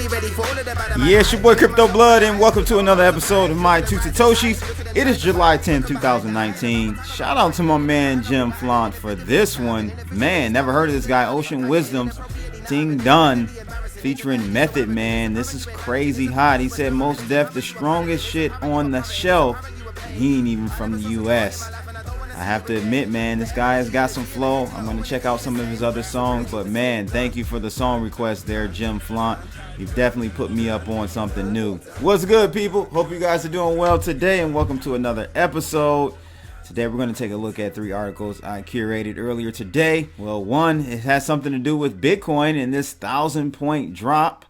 Yeah, it's your boy Crypto Blood, and welcome to another episode of My Two Satoshis. It is July 10th, 2019. Shout out to my man Jim Flaunt for this one. Man, never heard of this guy. Ocean Wisdom's Ting Done featuring Method Man. This is crazy hot. He said most def the strongest shit on the shelf. He ain't even from the US. I have to admit, man, this guy has got some flow. I'm going to check out some of his other songs. But, man, thank you for the song request there, Jim Flaunt. You've definitely put me up on something new. What's good, people? Hope you guys are doing well today, and welcome to another episode. Today, we're going to take a look at 3 articles I curated earlier today. Well, one, it has something to do with Bitcoin and this 1,000-point drop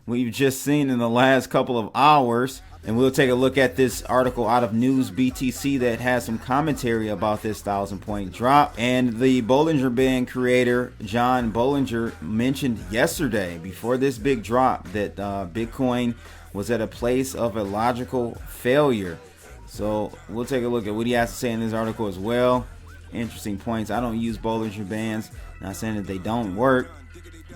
we've just seen in the last couple of hours. And we'll take a look at this article out of News BTC that has some commentary about this 1,000-point drop. And the Bollinger Band creator, John Bollinger, mentioned yesterday, before this big drop, that Bitcoin was at a place of a logical failure. So we'll take a look at what he has to say in this article as well. Interesting points. I don't use Bollinger Bands. Not saying that they don't work.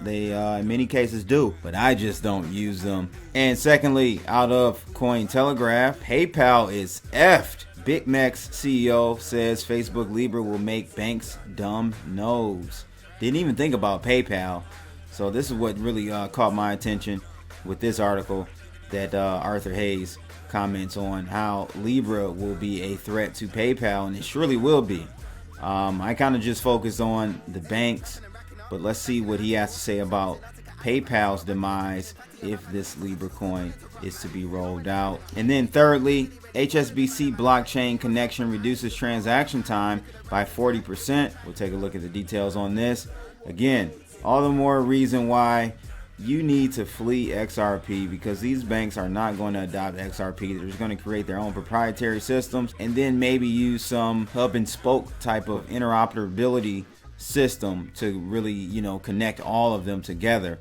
They in many cases do, but I just don't use them. And secondly, out of Cointelegraph, PayPal is effed. BitMEX CEO says Facebook Libra will make banks dumb nose. Didn't even think about PayPal. So this is what really caught my attention with this article that Arthur Hayes comments on how Libra will be a threat to PayPal, and it surely will be. I kind of just focus on the banks, but let's see what he has to say about PayPal's demise if this Libra coin is to be rolled out. And then thirdly, HSBC blockchain connection reduces transaction time by 40%. We'll take a look at the details on this. Again, all the more reason why you need to flee XRP, because these banks are not going to adopt XRP. They're just going to create their own proprietary systems and then maybe use some hub and spoke type of interoperability system to really, connect all of them together.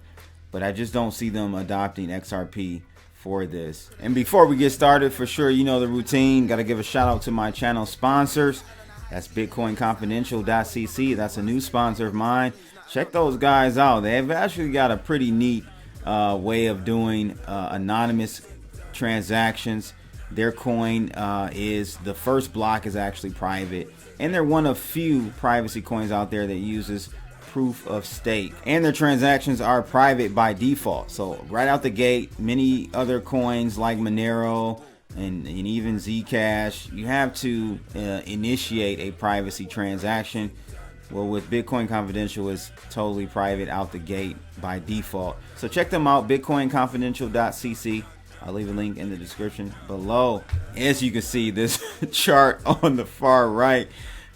But I just don't see them adopting XRP for this. And before we get started, for sure, the routine, got to give a shout out to my channel sponsors. That's BitcoinConfidential.cc. That's a new sponsor of mine. Check those guys out. They've actually got a pretty neat way of doing anonymous transactions. Their coin is the first block is actually private, and they're one of few privacy coins out there that uses proof of stake, and their transactions are private by default. So right out the gate, many other coins like Monero and even Zcash, you have to initiate a privacy transaction. Well, with Bitcoin Confidential, is totally private out the gate by default. So check them out, BitcoinConfidential.cc. I'll leave a link in the description below. As you can see, this chart on the far right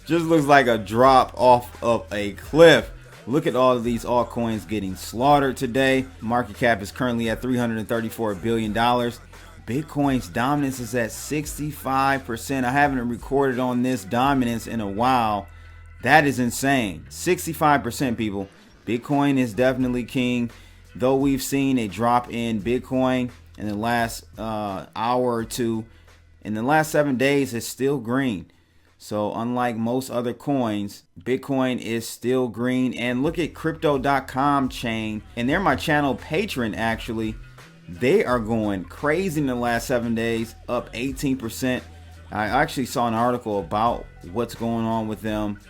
just looks like a drop off of a cliff. Look at all of these altcoins getting slaughtered today. Market cap is currently at $334 billion. Bitcoin's dominance is at 65%. I haven't recorded on this dominance in a while. That is insane. 65%, people. Bitcoin is definitely king. Though we've seen a drop in Bitcoin in the last hour or two, in the last 7 days, it's still green. So unlike most other coins, Bitcoin is still green. And look at crypto.com chain, and they're my channel patron actually. They are going crazy in the last 7 days, up 18%. I actually saw an article about what's going on with them.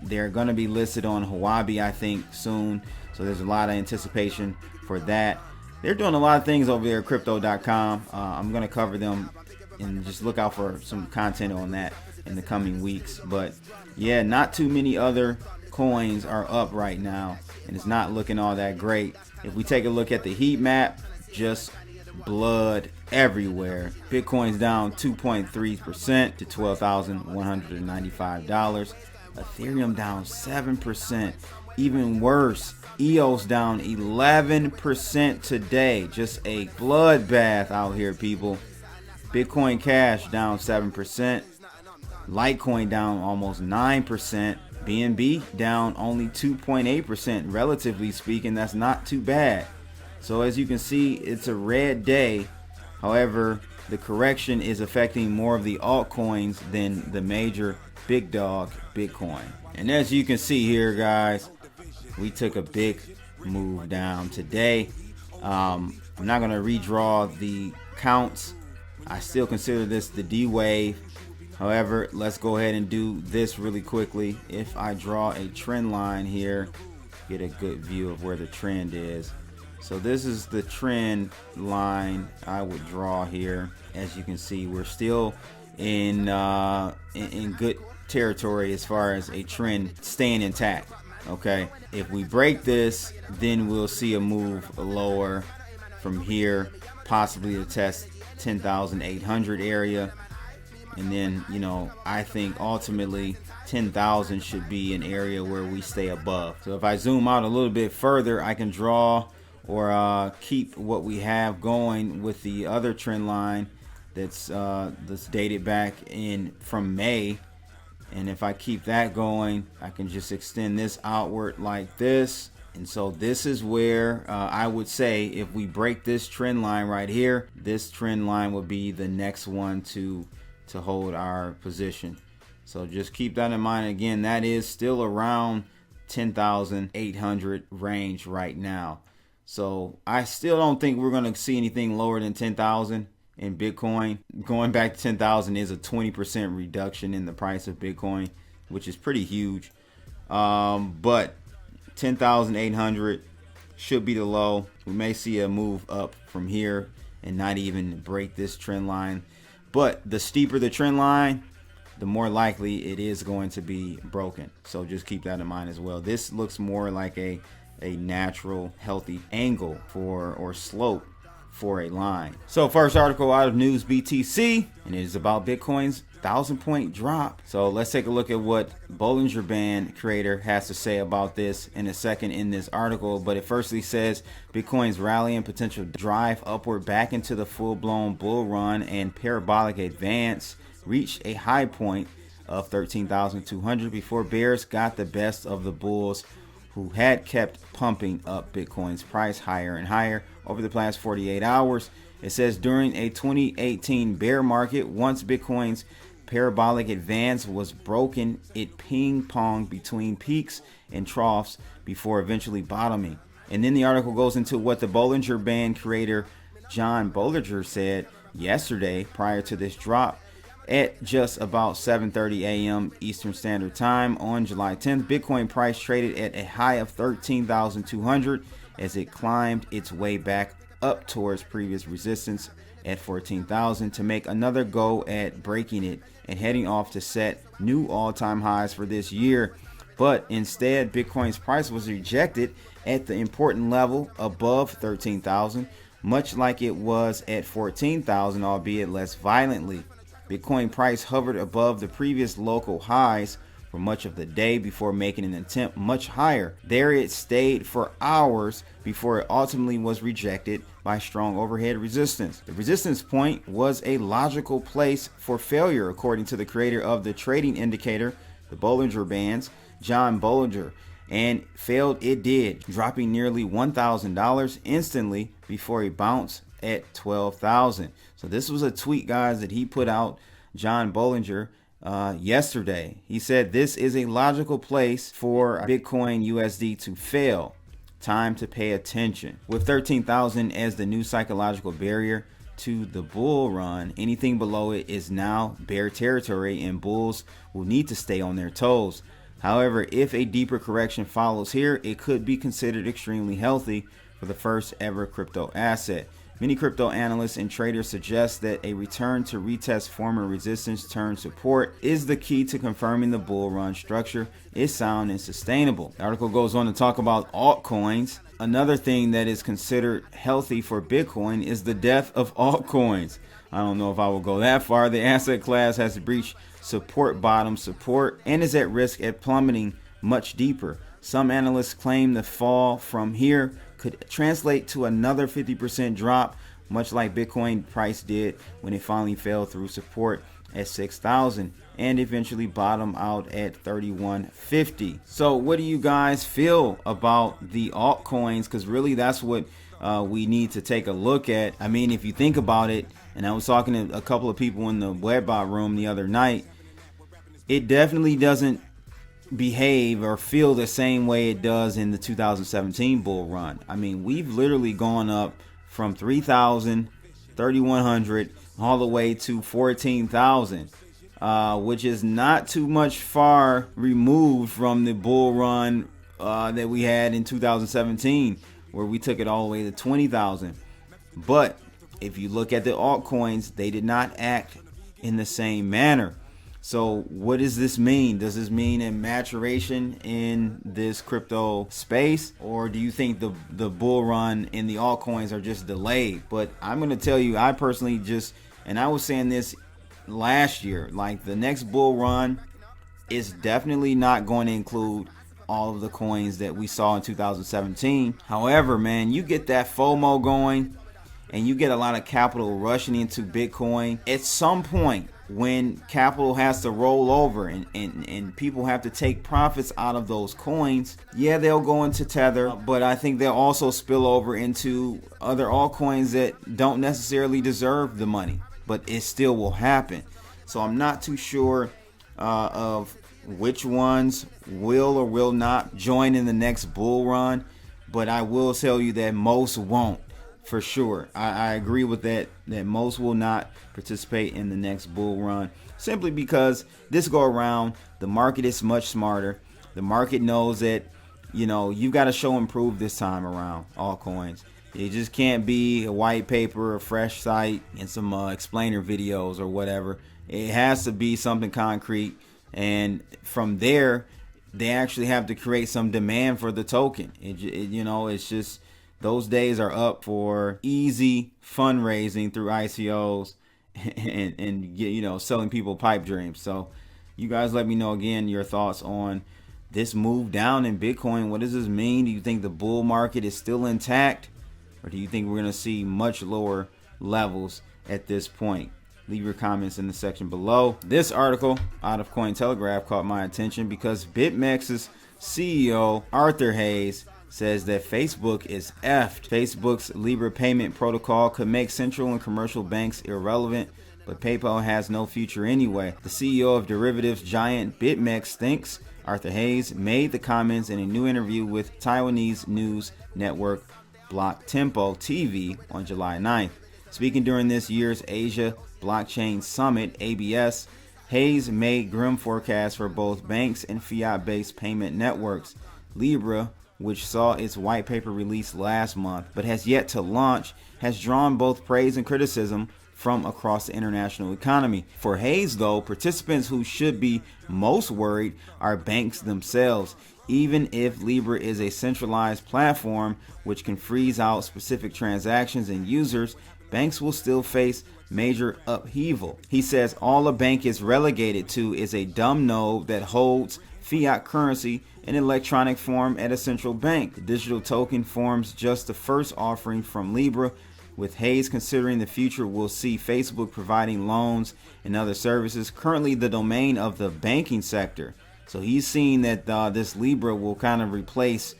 They're going to be listed on Huobi, I think, soon. So there's a lot of anticipation for that. They're doing a lot of things over there at crypto.com. I'm going to cover them and just look out for some content on that in the coming weeks. But yeah, not too many other coins are up right now, and it's not looking all that great. If we take a look at the heat map, just blood everywhere. Bitcoin's down 2.3% to $12,195. Ethereum down 7%. Even worse, EOS down 11% today. Just a bloodbath out here, people. Bitcoin Cash down 7%. Litecoin down almost 9%. BNB down only 2.8%. Relatively speaking, that's not too bad. So as you can see, it's a red day. However, the correction is affecting more of the altcoins than the major big dog Bitcoin. And as you can see here, guys, we took a big move down today. I'm not going to redraw the counts. I still consider this the D wave. However, let's go ahead and do this really quickly. If I draw a trend line here, get a good view of where the trend is. So this is the trend line I would draw here. As you can see, we're still in good territory as far as a trend staying intact. Okay, if we break this, then we'll see a move lower from here, possibly to test 10,800 area. And then, I think ultimately 10,000 should be an area where we stay above. So if I zoom out a little bit further, I can draw or keep what we have going with the other trend line that's dated back from May. And if I keep that going, I can just extend this outward like this. And so this is where I would say if we break this trend line right here, this trend line would be the next one to hold our position. So just keep that in mind. Again, that is still around 10,800 range right now. So I still don't think we're going to see anything lower than 10,000 in Bitcoin. Going back to 10,000 is a 20% reduction in the price of Bitcoin, which is pretty huge. But 10,800 should be the low. We may see a move up from here and not even break this trend line. But the steeper the trend line, the more likely it is going to be broken. So just keep that in mind as well. This looks more like a natural, healthy angle or slope for a line. So first article out of News BTC, and it is about Bitcoin's 1,000-point drop. So let's take a look at what Bollinger Band creator has to say about this in a second in this article. But it firstly says Bitcoin's rally and potential drive upward back into the full-blown bull run and parabolic advance reached a high point of 13,200 before bears got the best of the bulls, who had kept pumping up Bitcoin's price higher and higher over the past 48 hours. It says during a 2018 bear market, once Bitcoin's parabolic advance was broken, it ping-ponged between peaks and troughs before eventually bottoming. And then the article goes into what the Bollinger Band creator John Bollinger said yesterday prior to this drop. At just about 7:30 a.m. Eastern Standard Time on July 10th, Bitcoin price traded at a high of 13,200 as it climbed its way back up towards previous resistance at 14,000 to make another go at breaking it and heading off to set new all-time highs for this year. But instead, Bitcoin's price was rejected at the important level above 13,000, much like it was at 14,000, albeit less violently. Bitcoin price hovered above the previous local highs for much of the day before making an attempt much higher. There it stayed for hours before it ultimately was rejected by strong overhead resistance. The resistance point was a logical place for failure, according to the creator of the trading indicator, the Bollinger Bands, John Bollinger, and failed it did, dropping nearly $1,000 instantly before a bounce at 12,000. So this was a tweet, guys, that he put out, John Bollinger, yesterday. He said this is a logical place for Bitcoin USD to fail. Time to pay attention. With 13,000 as the new psychological barrier to the bull run, anything below it is now bear territory and bulls will need to stay on their toes. However, if a deeper correction follows here, it could be considered extremely healthy for the first ever crypto asset. Many crypto analysts and traders suggest that a return to retest former resistance turned support is the key to confirming the bull run structure is sound and sustainable. The article goes on to talk about altcoins. Another thing that is considered healthy for Bitcoin is the death of altcoins. I don't know if I will go that far. The asset class has breached bottom support and is at risk at plummeting much deeper. Some analysts claim the fall from here could translate to another 50% drop, much like Bitcoin price did when it finally fell through support at 6,000 and eventually bottom out at 3150. So what do you guys feel about the altcoins? Because really that's what we need to take a look at. I mean, if you think about it, and I was talking to a couple of people in the Webbot room the other night, it definitely doesn't behave or feel the same way it does in the 2017 bull run. I mean, we've literally gone up from 3,000, 3,100 all the way to 14,000, which is not too much far removed from the bull run that we had in 2017, where we took it all the way to 20,000. But if you look at the altcoins, they did not act in the same manner. So what does this mean? Does this mean a maturation in this crypto space? Or do you think the bull run in the altcoins are just delayed? But I'm going to tell you, I personally and I was saying this last year, like the next bull run is definitely not going to include all of the coins that we saw in 2017. However, man, you get that FOMO going and you get a lot of capital rushing into Bitcoin. At some point, when capital has to roll over and people have to take profits out of those coins, yeah, they'll go into Tether, but I think they'll also spill over into other altcoins that don't necessarily deserve the money, but it still will happen. So I'm not too sure of which ones will or will not join in the next bull run, but I will tell you that most won't. For sure. I agree with that most will not participate in the next bull run, simply because this go around, the market is much smarter. The market knows that, you've got to show and prove this time around, altcoins. It just can't be a white paper, a fresh site, and some explainer videos or whatever. It has to be something concrete. And from there, they actually have to create some demand for the token. It's just... Those days are up for easy fundraising through ICOs and selling people pipe dreams. So you guys let me know again your thoughts on this move down in Bitcoin. What does this mean? Do you think the bull market is still intact, or do you think we're going to see much lower levels at this point? Leave your comments in the section below. This article out of Cointelegraph caught my attention because BitMEX's CEO Arthur Hayes says that Facebook is effed. Facebook's Libra payment protocol could make central and commercial banks irrelevant, but PayPal has no future anyway. The CEO of derivatives giant BitMEX thinks. Arthur Hayes made the comments in a new interview with Taiwanese news network Block Tempo TV on July 9th. Speaking during this year's Asia Blockchain Summit, ABS, Hayes made grim forecasts for both banks and fiat-based payment networks. Libra, which saw its white paper released last month but has yet to launch, has drawn both praise and criticism from across the international economy. For Hayes, though, participants who should be most worried are banks themselves. Even if Libra is a centralized platform which can freeze out specific transactions and users, banks will still face major upheaval. He says all a bank is relegated to is a dumb node that holds fiat currency in electronic form at a central bank. The digital token forms just the first offering from Libra, with Hayes considering the future will see Facebook providing loans and other services currently the domain of the banking sector. So he's seeing that this Libra will kind of replace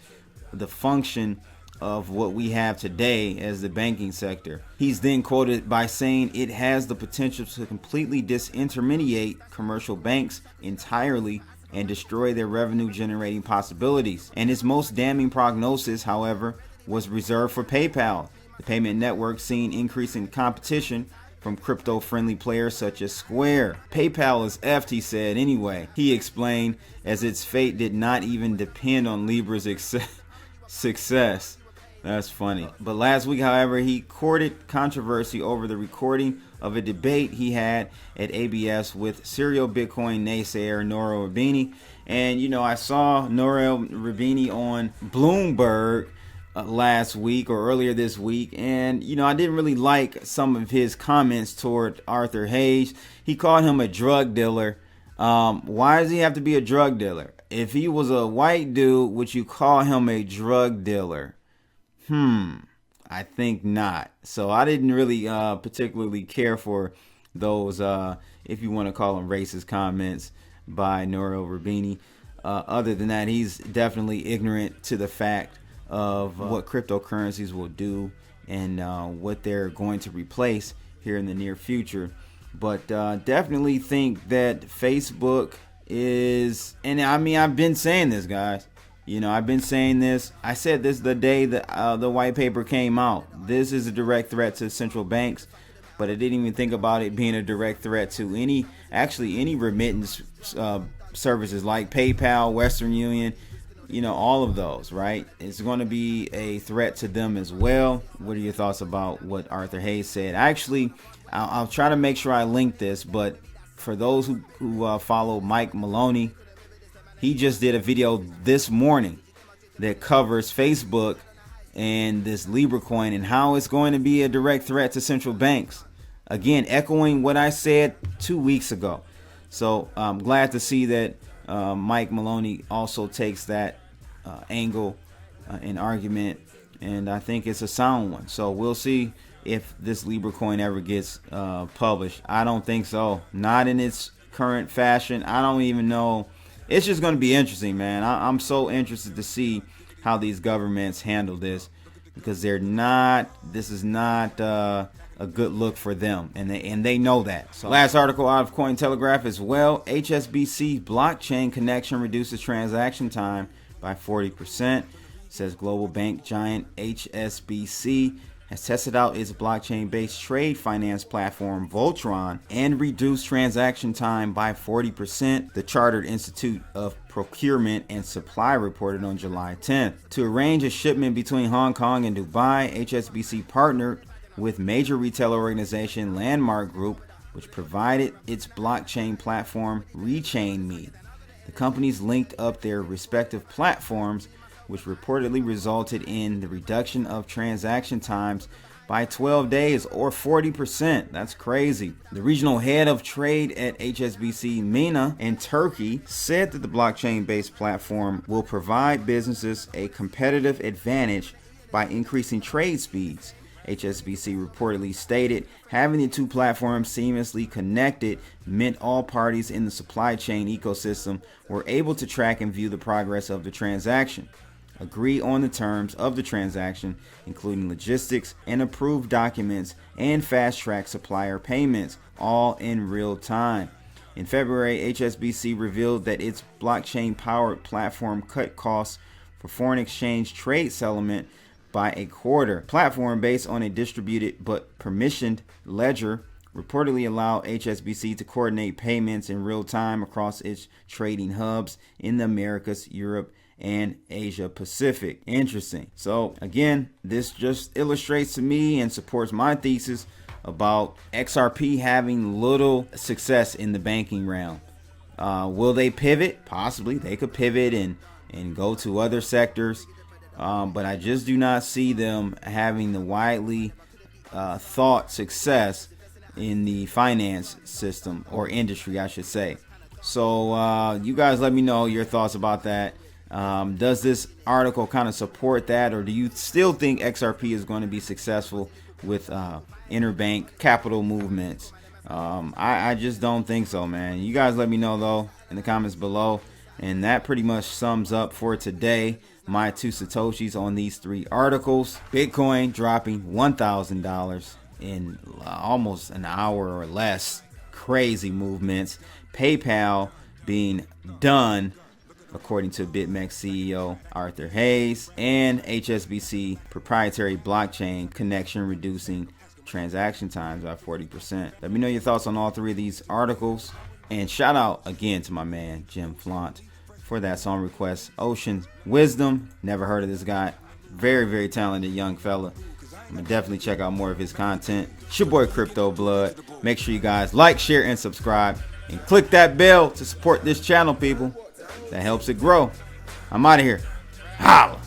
the function of what we have today as the banking sector. He's then quoted by saying it has the potential to completely disintermediate commercial banks entirely and destroy their revenue generating possibilities. And his most damning prognosis, however, was reserved for PayPal. The payment network seen increasing competition from crypto-friendly players such as Square. PayPal is effed, he said anyway. He explained, as its fate did not even depend on Libra's success. That's funny. But last week, however, he courted controversy over the recording of a debate he had at ABS with serial Bitcoin naysayer Nouriel Roubini. And, I saw Nouriel Roubini on Bloomberg last week or earlier this week. And, I didn't really like some of his comments toward Arthur Hayes. He called him a drug dealer. Why does he have to be a drug dealer? If he was a white dude, would you call him a drug dealer? I think not. So I didn't really particularly care for those, if you want to call them racist comments by Nouriel Roubini. Other than that, he's definitely ignorant to the fact of what cryptocurrencies will do and what they're going to replace here in the near future. But definitely think that Facebook is, and I mean, I've been saying this, guys. I've been saying this. I said this the day that the white paper came out. This is a direct threat to central banks, but I didn't even think about it being a direct threat to any remittance services like PayPal, Western Union, all of those, right? It's going to be a threat to them as well. What are your thoughts about what Arthur Hayes said? Actually, I'll try to make sure I link this, but for those who follow Mike Maloney, he just did a video this morning that covers Facebook and this Libra coin and how it's going to be a direct threat to central banks. Again, echoing what I said 2 weeks ago. So I'm glad to see that Mike Maloney also takes that angle and argument, and I think it's a sound one. So we'll see if this Libra coin ever gets published. I don't think so. Not in its current fashion. I don't even know. It's just going to be interesting, man. I'm so interested to see how these governments handle this, because this is not a good look for them, and they know that. So last article out of Cointelegraph as well. HSBC blockchain connection reduces transaction time by 40%. Says global bank giant HSBC has tested out its blockchain-based trade finance platform Voltron and reduced transaction time by 40%, the Chartered Institute of Procurement and Supply reported on July 10th. To arrange a shipment between Hong Kong and Dubai, HSBC partnered with major retailer organization Landmark Group, which provided its blockchain platform RechainMe. The companies linked up their respective platforms, which reportedly resulted in the reduction of transaction times by 12 days or 40%. That's crazy. The regional head of trade at HSBC, MENA in Turkey, said that the blockchain-based platform will provide businesses a competitive advantage by increasing trade speeds. HSBC reportedly stated having the two platforms seamlessly connected meant all parties in the supply chain ecosystem were able to track and view the progress of the transaction, agree on the terms of the transaction, including logistics, and approve documents and fast-track supplier payments, all in real time. In February, HSBC revealed that its blockchain-powered platform cut costs for foreign exchange trade settlement by a quarter. Platform based on a distributed but permissioned ledger reportedly allow HSBC to coordinate payments in real time across its trading hubs in the Americas, Europe, and Asia Pacific. Interesting. So again, this just illustrates to me and supports my thesis about XRP having little success in the banking realm. Will they pivot? Possibly. They could pivot and go to other sectors. But I just do not see them having the widely thought success in the finance system or industry, I should say. So you guys let me know your thoughts about that. Does this article kind of support that, or do you still think XRP is going to be successful with interbank capital movements? I just don't think so, man. You guys let me know, though, in the comments below. And that pretty much sums up for today my 2 Satoshis on these 3 articles. Bitcoin dropping $1,000 in almost an hour or less. Crazy movements. PayPal being done, according to BitMEX CEO Arthur Hayes, and HSBC proprietary blockchain connection reducing transaction times by 40%. Let me know your thoughts on all 3 of these articles. And shout out again to my man Jim Flaunt for that song request. Ocean Wisdom. Never heard of this guy. Very, very talented young fella. I'm gonna definitely check out more of his content. It's your boy Crypto Blood. Make sure you guys like, share, and subscribe. And click that bell to support this channel, people. That helps it grow. I'm out of here. Holla.